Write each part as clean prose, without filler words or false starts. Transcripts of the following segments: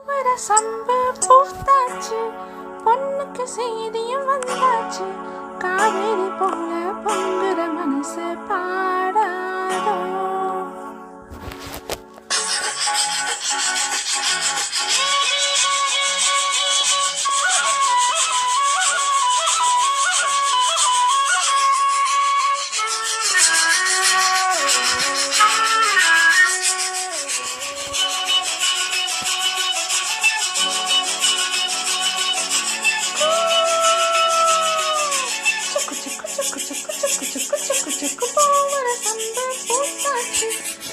சம்பு பூத்தாச்சு, பொண்ணுக்கு செய்தியும் வந்தாச்சு. காவேரி போல பொங்குற மனசு பாடாதோ. போவர சம்பு பூத்தாச்சு,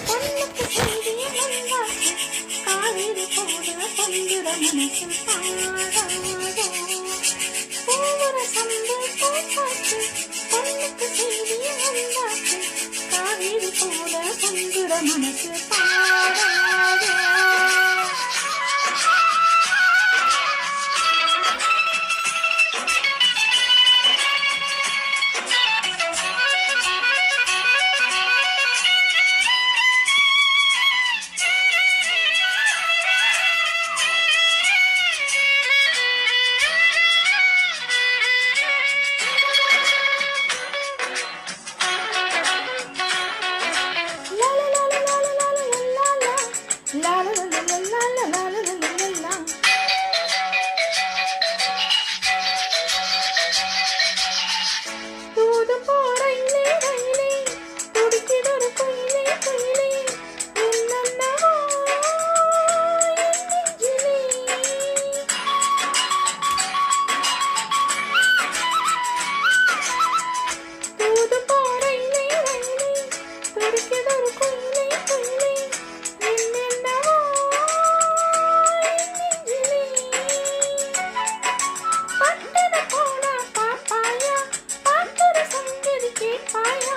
பொண்ணுக்கு செய்தியும் வந்தாச்சு. காவேரி போல பொங்குற மனசு பாடாதோ. போவர சம்பு பூத்தாச்சு, பொண்ணுக்கு செய்தியும் வந்தாச்சு. காவேரி போல பொங்குற மனசு பாடாதோ. தூது போற இலே ரயிலே, துடிக்கிடொரு குயிலே குயிலே, என்னென்னவோ என் நெஞ்சிலே. தூது போற இலே ரயிலே, துடிக்கிடொரு குயிலே குயிலே, என்னென்னவோ என் நெஞ்சிலே. பட்டண போனா பாப்பாயா, பாட்டொரு சங்கதி கேட்பாயா,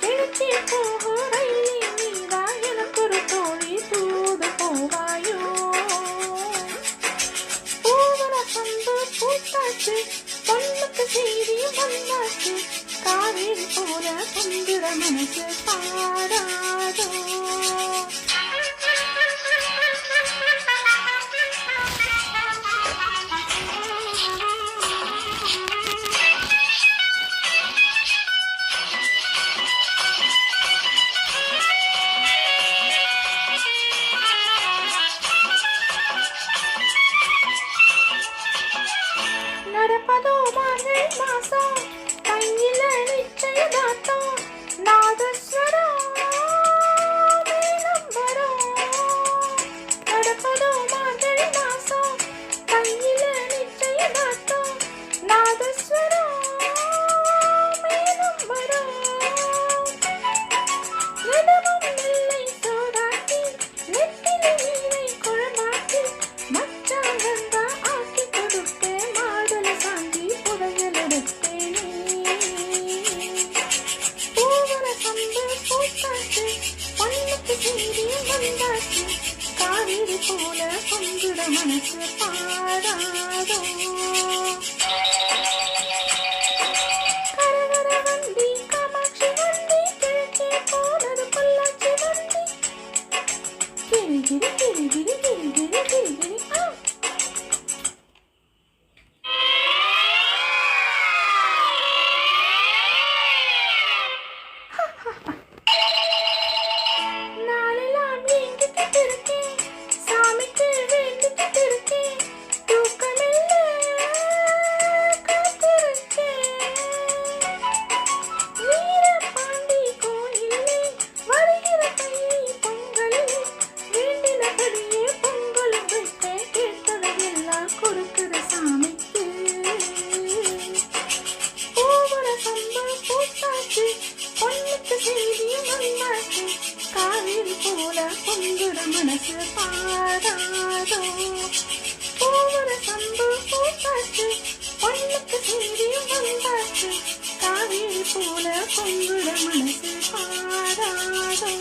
கிழக்கே போகோ ரயிலே நீதா எனக்கொரு தோழி, தூது போவாயோ. பூவர சம்பு பூத்தாச்சு, பொண்ணுக்கு செய்தியும் வந்தாச்சு. காவேரி போல பொங்குற மனசு பாடாதோ. நடப்பதோ மார்கழி மாசம், கையில நிச்சயதார்த்தம், நாதஸ்வரம் மேளம் வரும். நடப்பதோ மார்கழி மாசம், கையில நிச்சயதார்த்தம், நாதஸ்வரம் மேளம் வரும். இடமும் நெல்லை சோறாக்கி, நெத்திலி மீனை குழம்பாக்கி, மச்சான் வந்தா ஆக்கி கொடுப்பேன், மாதுளை சாந்தி புதையல் எடுப்பேனே. பூவர சம்பு பூத்தாச்சு, பொண்ணுக்கு செய்தியும் வந்தாச்சு. காவேரி போல பொங்குற மனசு பாடாதோ. கரகர வண்டி காமாட்சி வண்டி, கிழக்கே போனது பொள்ளாச்சி வண்டி. கிரி கிரி கிரி கிரி கிரி கிரி கிரி கிரி ஆ. நாளெல்லாம் வேண்டிக்கிட்டு இருக்கேன், சாமிக்கு வேண்டிக்கிட்டு இருக்கேன், தூக்கமில்ல காத்திருக்கேன். வீரபாண்டி கோயிலே வருகிற தை பொங்கலிலே, வேண்டினபடியே பொங்கலும் வைப்பேன், கேட்டதையெல்லாம் கொடுக்கிற சாமிக்கு. பூவர சம்பு பூத்தாச்சு, பொண்ணுக்கு செய்தியும் வந்தாச்சு. காவேரி போல பொங்குற மனசு பாடாதோ. பூவர சம்பு பூத்தாச்சு, பொண்ணுக்கு செய்தியும் வந்தாச்சு. காவேரி போல பொங்குற மனசு பாடாதோ.